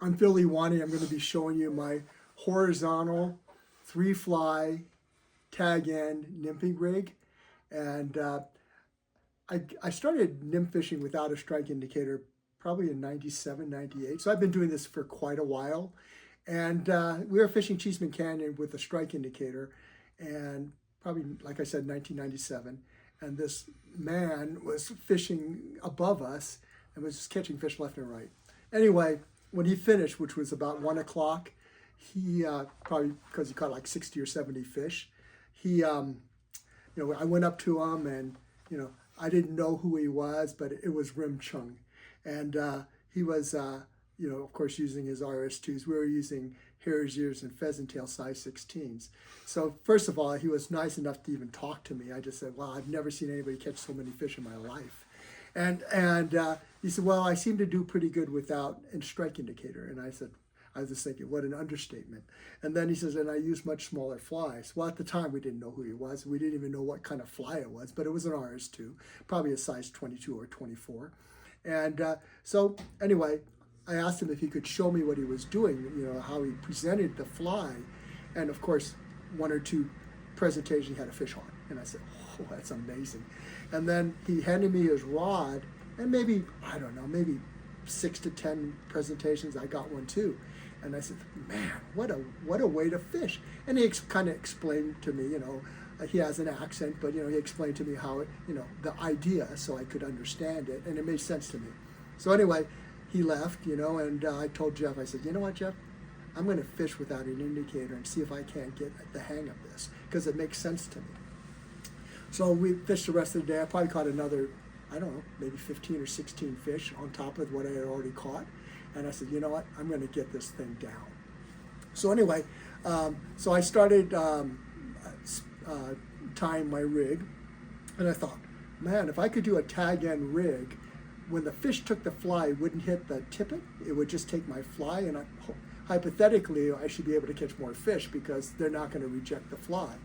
I'm Phil Iwane. I'm going to be showing you my horizontal 3-fly tag end nymphing rig. And I started nymph fishing without a strike indicator probably in 97, 98. So I've been doing this for quite a while. And we were fishing Cheeseman Canyon with a strike indicator, and probably, like I said, 1997. And this man was fishing above us and was just catching fish left and right. Anyway, when he finished, which was about 1 o'clock, he probably because he caught like 60 or 70 fish, he, I went up to him, and I didn't know who he was, but it was Rim Chung, and he was, of course, using his RS2s. We were using hare's ears and pheasant tail size 16s. So first of all, he was nice enough to even talk to me. I just said, "Wow, I've never seen anybody catch so many fish in my life." And he said, "Well, I seem to do pretty good without a strike indicator." And I said, I was just thinking, what an understatement. And then he says, "And I use much smaller flies." Well, at the time, we didn't know who he was. We didn't even know what kind of fly it was, but it was an RS2, probably a size 22 or 24. And so anyway, I asked him if he could show me what he was doing, how he presented the fly. And of course, 1 or 2 presentations he had a fish on. And I said, "Oh, that's amazing." And then he handed me his rod, and maybe, I don't know, maybe 6 to 10 presentations, I got one too. And I said, "Man, what a way to fish." And he kind of explained to me, he has an accent, but he explained to me how it, the idea, so I could understand it, and it made sense to me. So anyway, he left, and I told Jeff, I said, "You know what, Jeff? I'm going to fish without an indicator and see if I can't get the hang of this, because it makes sense to me." So we fished the rest of the day. I probably caught another, I don't know, maybe 15 or 16 fish on top of what I had already caught. And I said, "You know what? I'm going to get this thing down." So anyway, so I started tying my rig, and I thought, man, if I could do a tag end rig, when the fish took the fly, it wouldn't hit the tippet. It would just take my fly, and hypothetically, I should be able to catch more fish because they're not going to reject the fly.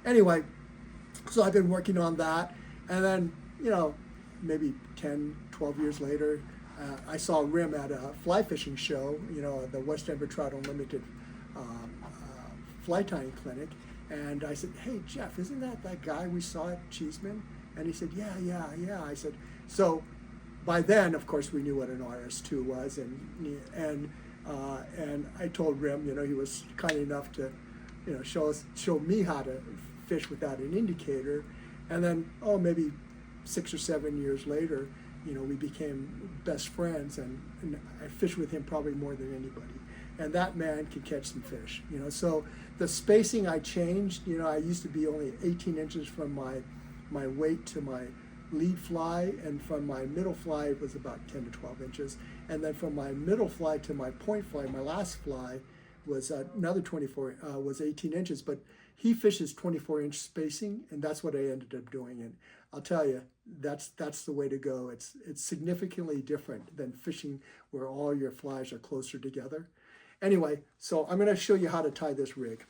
Anyway, so I've been working on that, and then, maybe 10, 12 years later, I saw Rim at a fly fishing show, the West Denver Trout Unlimited fly tying clinic, and I said, "Hey, Jeff, isn't that guy we saw at Cheeseman?" And he said, yeah. I said, so by then, of course, we knew what an RS2 was, and I told Rim, he was kind enough to, show me how to fish without an indicator, and then maybe 6 or 7 years later, we became best friends, and I fished with him probably more than anybody. And that man could catch some fish, So the spacing I changed, I used to be only 18 inches from my weight to my lead fly, and from my middle fly it was about 10 to 12 inches. And then from my middle fly to my point fly, my last fly, was another 18 inches. But he fishes 24-inch spacing, and that's what I ended up doing. And I'll tell you, that's the way to go. It's significantly different than fishing where all your flies are closer together. Anyway, so I'm going to show you how to tie this rig.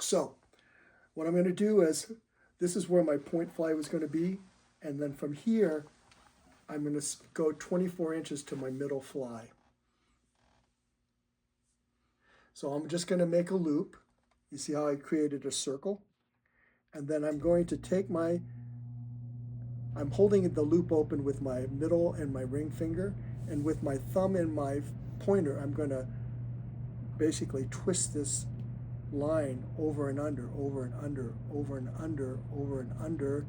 So what I'm going to do is, this is where my point fly was going to be, and then from here I'm going to go 24 inches to my middle fly. So I'm just going to make a loop. You see how I created a circle? And then I'm going to take I'm holding the loop open with my middle and my ring finger, and with my thumb and my pointer, I'm going to basically twist this line over and under, over and under, over and under, over and under,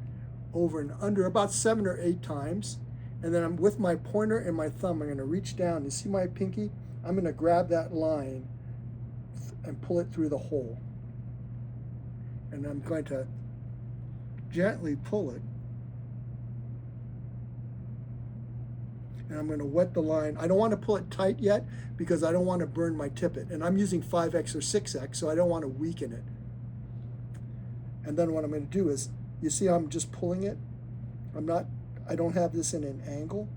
over and under, about 7 or 8 times. And then I'm with my pointer and my thumb, I'm going to reach down. You see my pinky? I'm going to grab that line and pull it through the hole. And I'm going to gently pull it. And I'm going to wet the line. I don't want to pull it tight yet because I don't want to burn my tippet. And I'm using 5X or 6X, so I don't want to weaken it. And then what I'm going to do is, you see how I'm just pulling it? I don't have this in an angle,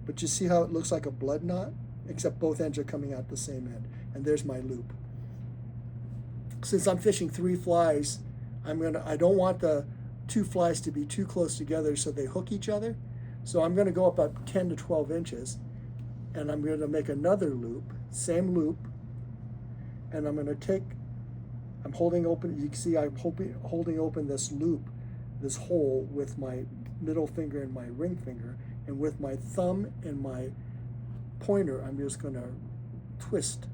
but you see how it looks like a blood knot? Except both ends are coming out the same end. And there's my loop. Since I'm fishing 3 flies, I don't want the 2 flies to be too close together so they hook each other. So I'm going to go up about 10 to 12 inches, and I'm going to make another loop. same loop, and I'm going to take, I'm holding open, you can see I'm holding open this loop, this hole with my middle finger and my ring finger, and with my thumb and my pointer, I'm just going to twist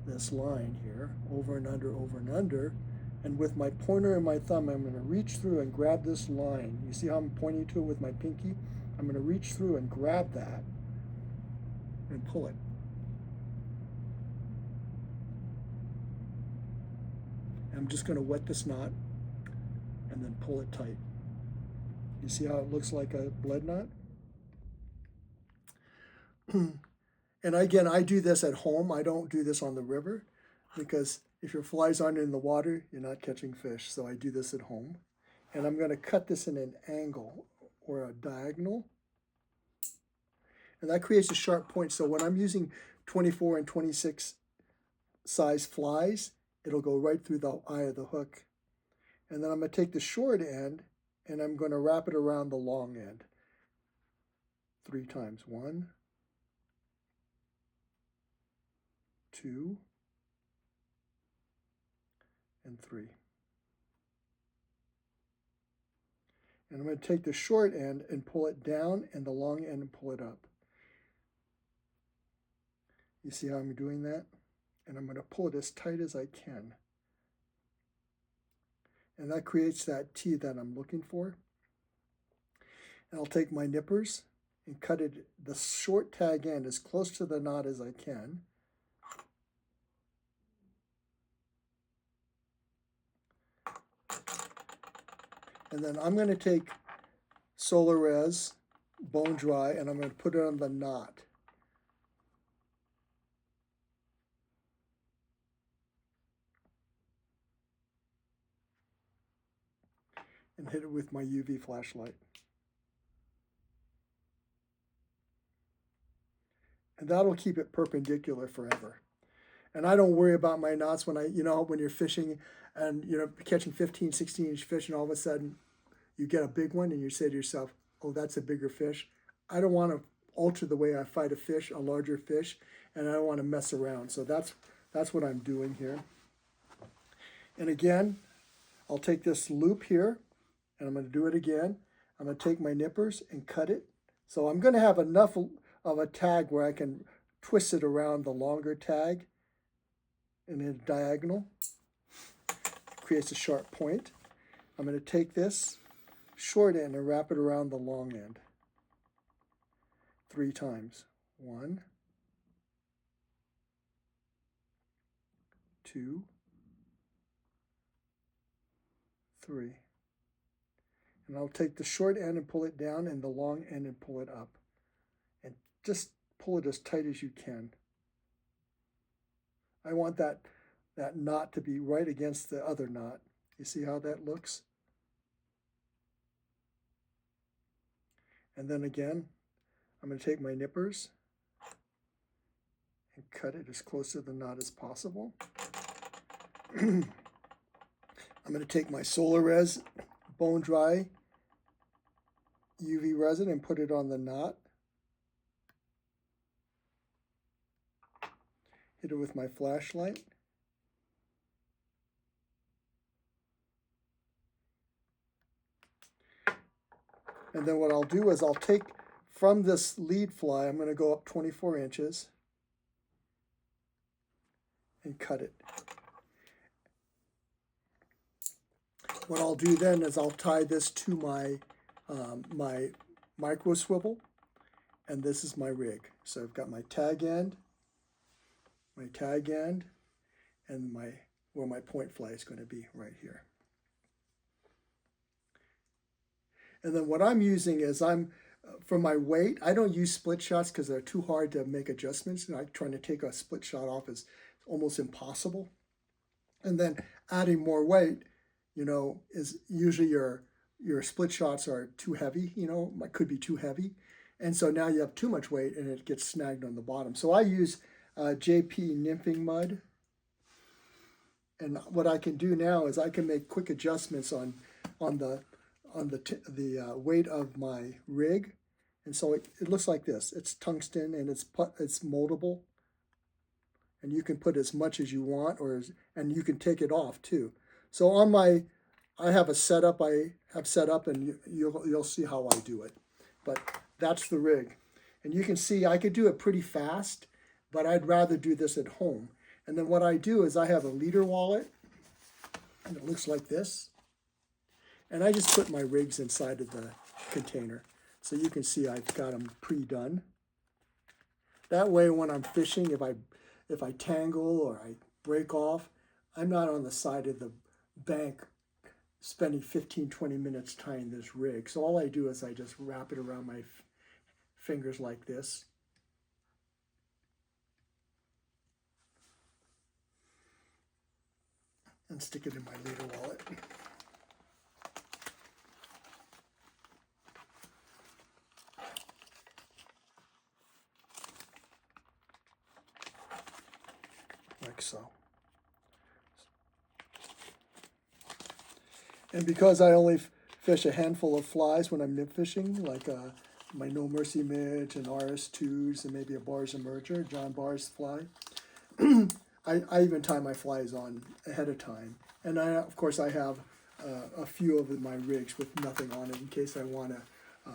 this line here, over and under, over and under, and with my pointer and my thumb, I'm going to reach through and grab this line. You see how I'm pointing to it with my pinky? I'm going to reach through and grab that and pull it. I'm just going to wet this knot and then pull it tight. You see how it looks like a bled knot? And again, I do this at home. I don't do this on the river because if your flies aren't in the water, you're not catching fish. So I do this at home. And I'm going to cut this in an angle or a diagonal. And that creates a sharp point. So when I'm using 24 and 26 size flies, it'll go right through the eye of the hook. And then I'm going to take the short end and I'm going to wrap it around the long end 3 times. 1, 2, and 3. And I'm going to take the short end and pull it down and the long end and pull it up. You see how I'm doing that? And I'm going to pull it as tight as I can. And that creates that T that I'm looking for. And I'll take my nippers and cut it, the short tag end, as close to the knot as I can. And then I'm going to take Solar Res, bone dry, and I'm going to put it on the knot. And hit it with my UV flashlight. And that'll keep it perpendicular forever. And I don't worry about my knots when when you're fishing and catching 15, 16-inch fish, and all of a sudden you get a big one and you say to yourself, oh, that's a bigger fish. I don't want to alter the way I fight a fish, a larger fish, and I don't want to mess around. So that's what I'm doing here. And again, I'll take this loop here, and I'm going to do it again. I'm going to take my nippers and cut it. So I'm going to have enough of a tag where I can twist it around the longer tag in a diagonal. Creates a sharp point. I'm going to take this short end and wrap it around the long end 3 times. 1, 2, 3. And I'll take the short end and pull it down and the long end and pull it up. And just pull it as tight as you can. I want that knot to be right against the other knot. You see how that looks? And then again, I'm going to take my nippers and cut it as close to the knot as possible. I'm going to take my Solar Res bone dry UV resin and put it on the knot. Hit it with my flashlight. And then what I'll do is I'll take from this lead fly, I'm going to go up 24 inches and cut it. What I'll do then is I'll tie this to my my micro swivel, and this is my rig. So I've got my tag end, and where my point fly is going to be right here. And then what I'm using is for my weight, I don't use split shots because they're too hard to make adjustments. Trying to take a split shot off is almost impossible. And then adding more weight, is usually your split shots are too heavy, could be too heavy. And so now you have too much weight and it gets snagged on the bottom. So I use JP nymphing mud. And what I can do now is I can make quick adjustments on the weight of my rig, And so it looks like this. It's tungsten and it's moldable. And you can put as much as you want, and you can take it off too. So I have a setup I have set up, and you'll see how I do it. But that's the rig. And you can see I could do it pretty fast, but I'd rather do this at home. And then what I do is I have a leader wallet, and it looks like this. And I just put my rigs inside of the container. So you can see I've got them pre-done. That way when I'm fishing, if I tangle or I break off, I'm not on the side of the bank spending 15-20 minutes tying this rig. So all I do is I just wrap it around my fingers like this. And stick it in my leader wallet. Like so. And because I only fish a handful of flies when I'm nymph fishing, like my No Mercy Midge and RS2s and maybe a Bars Emerger, John Barr's fly, I even tie my flies on ahead of time. And of course I have a few of my rigs with nothing on it in case I want to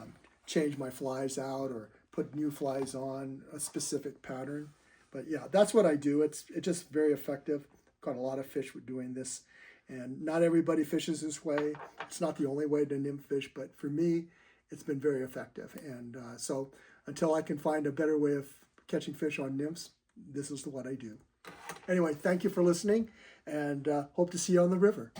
change my flies out or put new flies on a specific pattern. But yeah, that's what I do. It's just very effective. Caught a lot of fish with doing this. And not everybody fishes this way. It's not the only way to nymph fish, but for me, it's been very effective. And so until I can find a better way of catching fish on nymphs, this is what I do. Anyway, thank you for listening, and hope to see you on the river.